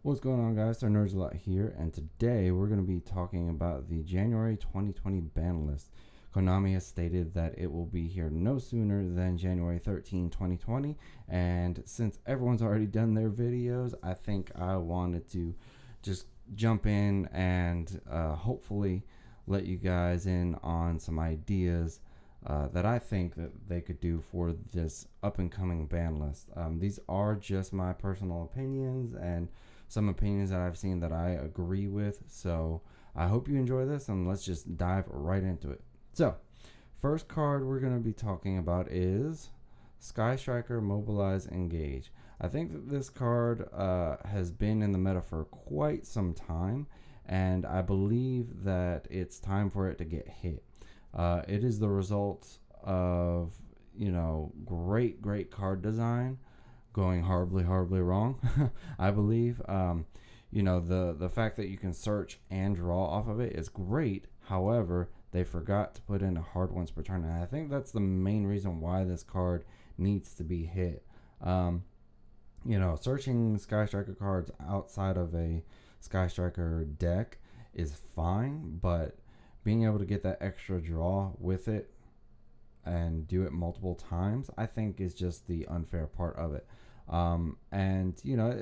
What's going on, guys? Our Nerds a Lot here, and today we're going to be talking about the January 2020 ban list. Konami has stated that it will be here no sooner than January 13, 2020, and since everyone's already done their videos, I think I wanted to just jump in and hopefully let you guys in on some ideas that I think that they could do for this up and coming ban list. These are just my personal opinions and some opinions that I've seen that I agree with. So I hope you enjoy this, and let's just dive right into it. So, first card we're going to be talking about is Sky Striker Mobilize Engage. I think that this card has been in the meta for quite some time, and I believe that it's time for it to get hit. It is the result of, great card design going horribly wrong. I believe. The fact that you can search and draw off of it is great. However, they forgot to put in a hard once per turn, and I think that's the main reason why this card needs to be hit. Searching Sky Striker cards outside of a Sky Striker deck is fine, but being able to get that extra draw with it and do it multiple times, I think is just the unfair part of it.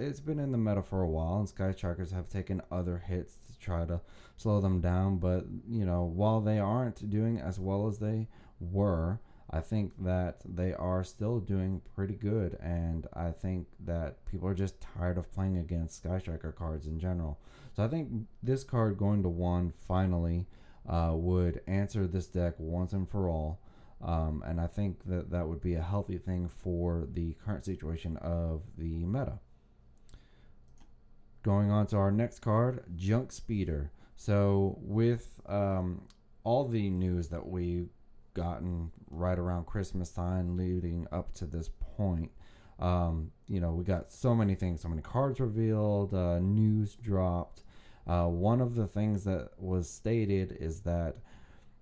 It's been in the meta for a while, and Sky Strikers have taken other hits to try to slow them down. But, while they aren't doing as well as they were, I think that they are still doing pretty good. And I think that people are just tired of playing against Sky Striker cards in general. So I think this card going to 1 finally would answer this deck once and for all. And I think that would be a healthy thing for the current situation of the meta. Going on to our next card, Junk Speeder. So with all the news that we've gotten right around Christmas time leading up to this point, we got so many things, so many cards revealed, news dropped. One of the things that was stated is that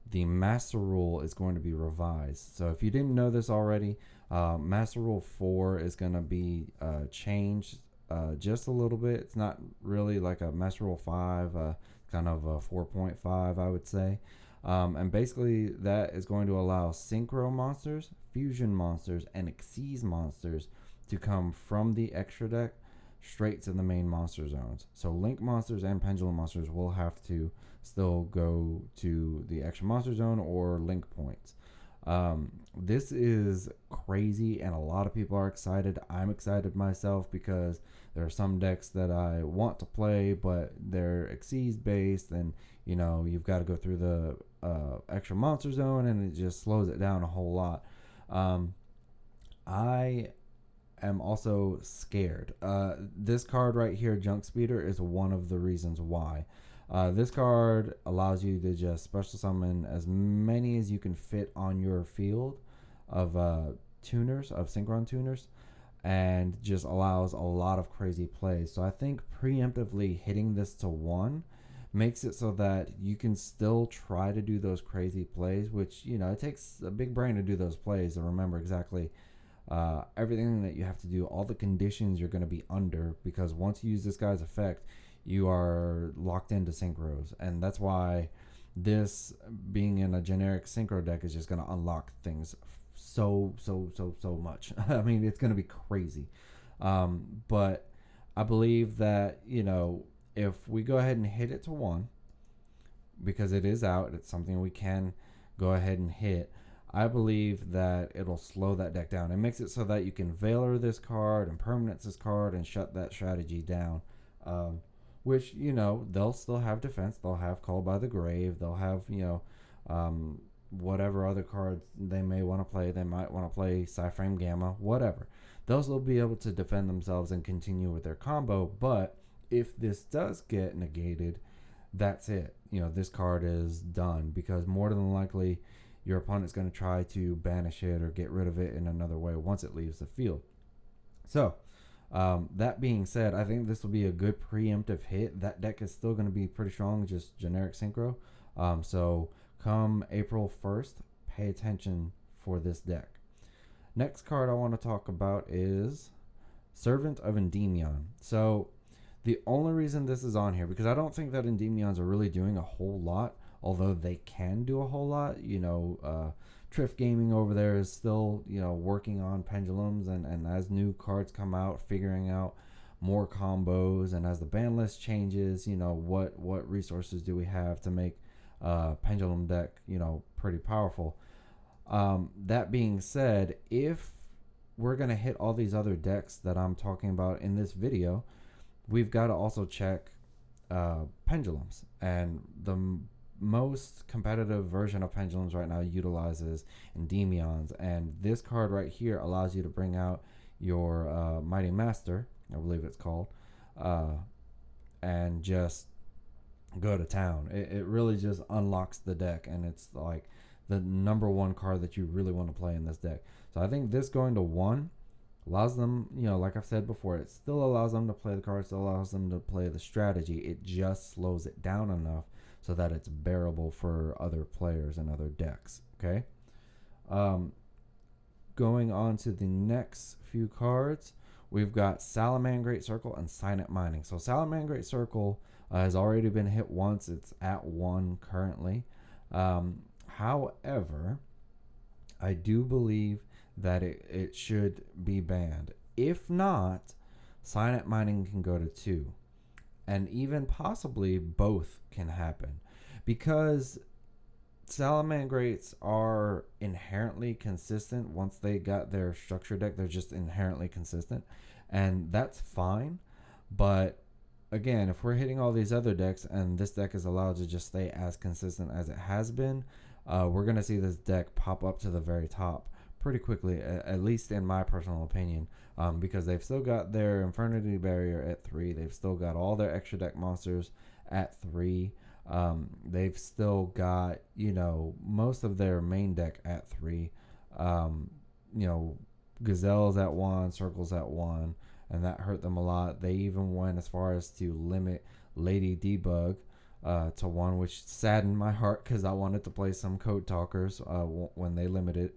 the Master Rule is going to be revised. So if you didn't know this already, Master Rule 4 is going to be changed just a little bit. It's not really like a Master Rule 5, kind of a 4.5, I would say. And basically that is going to allow Synchro monsters, Fusion monsters, and Xyz monsters to come from the extra deck straight to the main monster zones. So Link monsters and Pendulum monsters will have to still go to the extra monster zone or Link points. This is crazy, and a lot of people are excited. I'm excited myself because there are some decks that I want to play, but they're Xyz based, and you've got to go through the extra monster zone, and it just slows it down a whole lot. I am also scared. This card right here, Junk Speeder, is one of the reasons why. This card allows you to just special summon as many as you can fit on your field of tuners, of Synchron tuners, and just allows a lot of crazy plays. So I think preemptively hitting this to 1 makes it so that you can still try to do those crazy plays, which, it takes a big brain to do those plays and remember exactly everything that you have to do, all the conditions you're going to be under, because once you use this guy's effect, you are locked into synchros, and that's why this being in a generic synchro deck is just going to unlock things so much. I mean, it's going to be crazy. But I believe that, if we go ahead and hit it to 1, because it is out, it's something we can go ahead and hit, I believe that it'll slow that deck down. It makes it so that you can Veiler this card and Permanence this card and shut that strategy down. Which, they'll still have defense. They'll have Call by the Grave. They'll have, whatever other cards they may want to play. They might want to play Psyframe Gamma, whatever. They'll still be able to defend themselves and continue with their combo. But if this does get negated, that's it. This card is done, because more than likely your opponent's going to try to banish it or get rid of it in another way once it leaves the field. So, that being said, I think this will be a good preemptive hit. That deck is still going to be pretty strong, just generic synchro. So come April 1st, pay attention for this deck. Next card I want to talk about is Servant of Endymion. So The only reason this is on here, because I don't think that Endymions are really doing a whole lot, although they can do a whole lot. Trift Gaming over there is still, working on pendulums, and as new cards come out, figuring out more combos, and as the ban list changes, what resources do we have to make pendulum deck, pretty powerful. That being said, if we're going to hit all these other decks that I'm talking about in this video, we've got to also check pendulums. And the most competitive version of pendulums right now utilizes Endymions. And this card right here allows you to bring out your Mighty Master, I believe it's called, and just go to town. It really just unlocks the deck, and it's like the number one card that you really want to play in this deck. So I think this going to 1 allows them, like I've said before, it still allows them to play the cards, still allows them to play the strategy. It just slows it down enough so that it's bearable for other players and other decks. Okay. Going on to the next few cards, we've got Salamangreat Circle and Signet Mining. So Salamangreat Circle has already been hit once. It's at 1 currently. However, I do believe that it should be banned. If not, Signet Mining can go to 2. And even possibly both can happen. Because Salamangreats are inherently consistent. Once they got their structure deck, they're just inherently consistent. And that's fine. But again, if we're hitting all these other decks and this deck is allowed to just stay as consistent as it has been, we're going to see this deck pop up to the very top pretty quickly, at least in my personal opinion, because they've still got their Infernity Barrier at 3. They've still got all their extra deck monsters at 3. They've still got, most of their main deck at 3. Gazelles at 1, Circles at 1, and that hurt them a lot. They even went as far as to limit Lady Debug to 1, which saddened my heart because I wanted to play some Code Talkers when they limited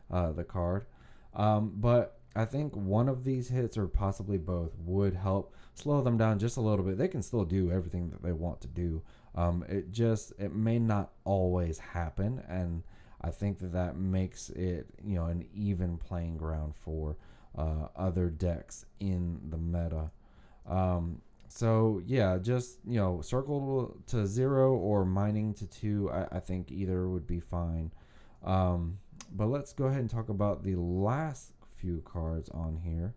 the card. But I think one of these hits, or possibly both, would help slow them down just a little bit. They can still do everything that they want to do. It may not always happen, and I think that makes it, an even playing ground for other decks in the meta. So yeah, just, circle to 0 or mining to 2. I think either would be fine. But let's go ahead and talk about the last few cards on here,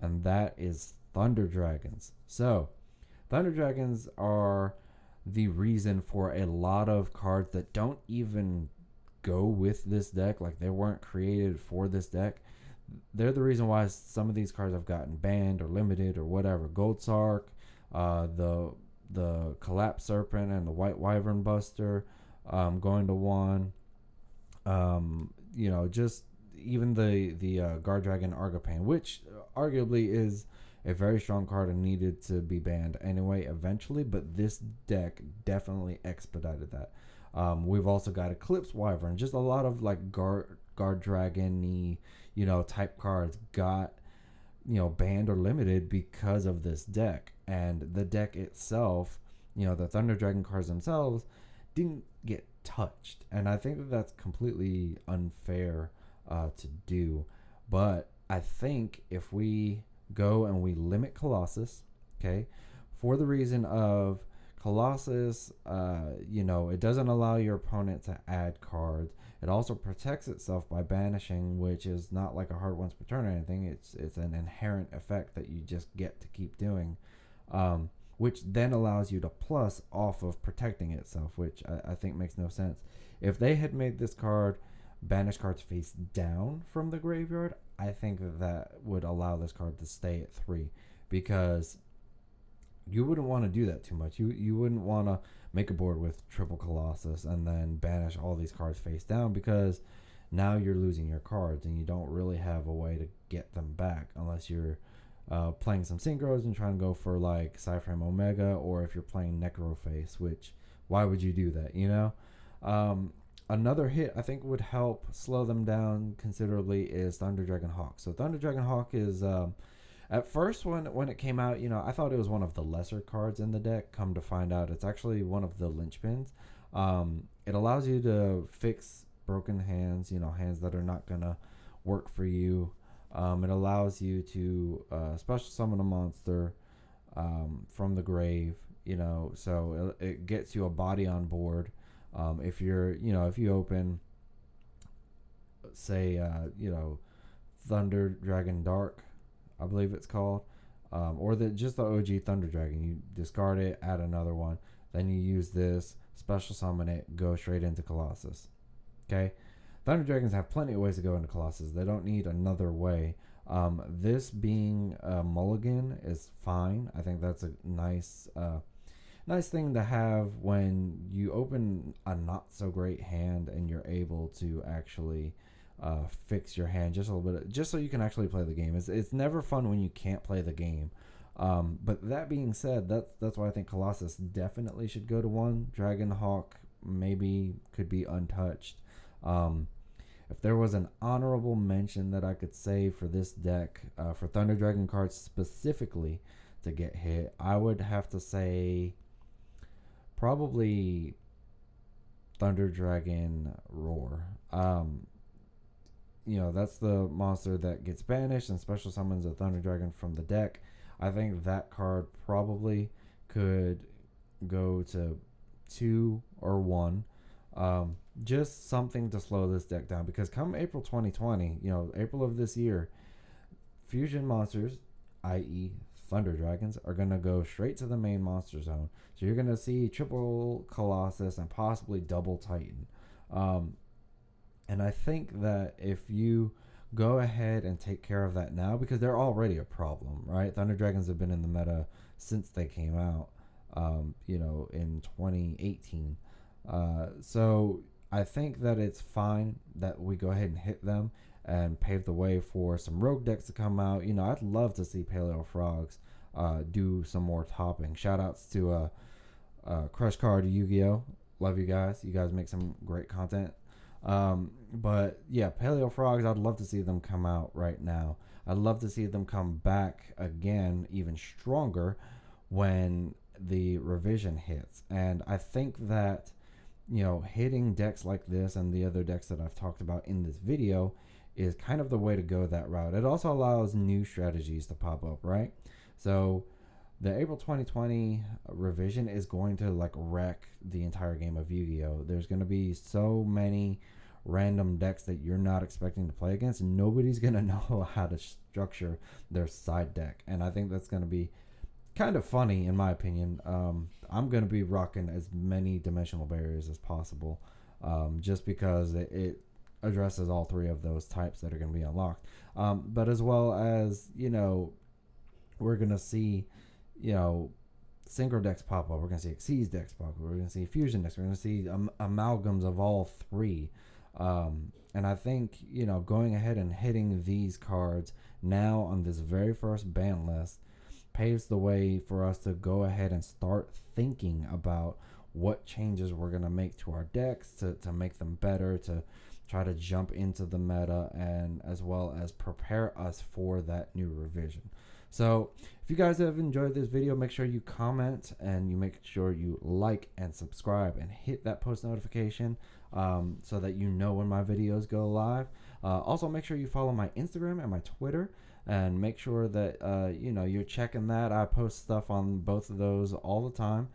and that is Thunder Dragons. So Thunder Dragons are the reason for a lot of cards that don't even go with this deck. Like, they weren't created for this deck. They're the reason why some of these cards have gotten banned or limited or whatever. Gold Sark, the Collapse Serpent, and the White Wyvern Buster going to 1. Just even the Guard Dragon Argopane, which arguably is a very strong card and needed to be banned anyway eventually, but this deck definitely expedited that. We've also got Eclipse Wyvern, just a lot of like Guard Dragon-y, type cards got, banned or limited because of this deck. And the deck itself, the Thunder Dragon cards themselves didn't get touched, and I think that that's completely unfair to do. But I think if we go and we limit Colossus, okay, for the reason of Colossus, it doesn't allow your opponent to add cards. It also protects itself by banishing, which is not like a hard once per turn or anything. It's an inherent effect that you just get to keep doing, which then allows you to plus off of protecting itself, which I think makes no sense. If they had made this card banish cards face down from the graveyard, I think that would allow this card to stay at 3, because you wouldn't want to do that too much. You wouldn't want to make a board with triple Colossus and then banish all these cards face down, because now you're losing your cards and you don't really have a way to get them back unless you're playing some synchros and trying to go for like Cyframe Omega, or if you're playing Necroface, which, why would you do that, Another hit I think would help slow them down considerably is Thunder Dragon Hawk. So Thunder Dragon Hawk is At first, when it came out, I thought it was one of the lesser cards in the deck. Come to find out, it's actually one of the linchpins. It allows you to fix broken hands, hands that are not gonna work for you. It allows you to special summon a monster from the grave, so it gets you a body on board. If if you open, say, Thunder Dragon Dark, I believe it's called, or just the OG Thunder Dragon. You discard it, add another one, then you use this, special summon it, go straight into Colossus. Okay, Thunder Dragons have plenty of ways to go into Colossus. They don't need another way. This being a mulligan is fine. I think that's a nice thing to have when you open a not so great hand and you're able to actually fix your hand just a little bit, just so you can actually play the game. It's never fun when you can't play the game. But that being said, that's why I think Colossus definitely should go to 1. Dragonhawk maybe could be untouched. If there was an honorable mention that I could say for this deck, for Thunder Dragon cards specifically to get hit, I would have to say probably Thunder Dragon Roar. That's the monster that gets banished and special summons a Thunder Dragon from the deck. I think that card probably could go to 2 or 1. Just something to slow this deck down, because come April 2020, April of this year, fusion monsters, i.e. Thunder Dragons, are going to go straight to the main monster zone. So you're going to see triple Colossus and possibly double Titan. And I think that if you go ahead and take care of that now, because they're already a problem, right? Thunder Dragons have been in the meta since they came out, in 2018. So I think that it's fine that we go ahead and hit them and pave the way for some rogue decks to come out. I'd love to see Paleo Frogs do some more topping. Shout outs to Crush Card Yu-Gi-Oh! Love you guys. You guys make some great content. But yeah, Paleo Frogs, I'd love to see them come out right now. I'd love to see them come back again, even stronger, when the revision hits. And I think that, hitting decks like this and the other decks that I've talked about in this video is kind of the way to go that route. It also allows new strategies to pop up, right? So the April 2020 revision is going to wreck the entire game of Yu-Gi-Oh! There's going to be so many random decks that you're not expecting to play against, and nobody's going to know how to structure their side deck. And I think that's going to be kind of funny, in my opinion. I'm going to be rocking as many dimensional barriers as possible, just because it addresses all 3 of those types that are going to be unlocked. But as well as, we're going to see, synchro decks pop up. We're going to see Xyz decks pop up. We're going to see fusion decks. We're going to see amalgams of all 3. And I think, going ahead and hitting these cards now on this very first ban list paves the way for us to go ahead and start thinking about what changes we're going to make to our decks to make them better, to try to jump into the meta, and as well as prepare us for that new revision. So if you guys have enjoyed this video, make sure you comment and you make sure you like and subscribe and hit that post notification so that you know when my videos go live. Also, make sure you follow my Instagram and my Twitter, and make sure that you're checking that. I post stuff on both of those all the time.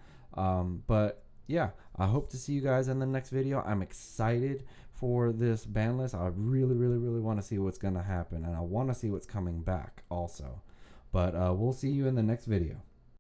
But yeah, I hope to see you guys in the next video. I'm excited for this ban list. I really, really, really want to see what's going to happen, and I want to see what's coming back also. But we'll see you in the next video.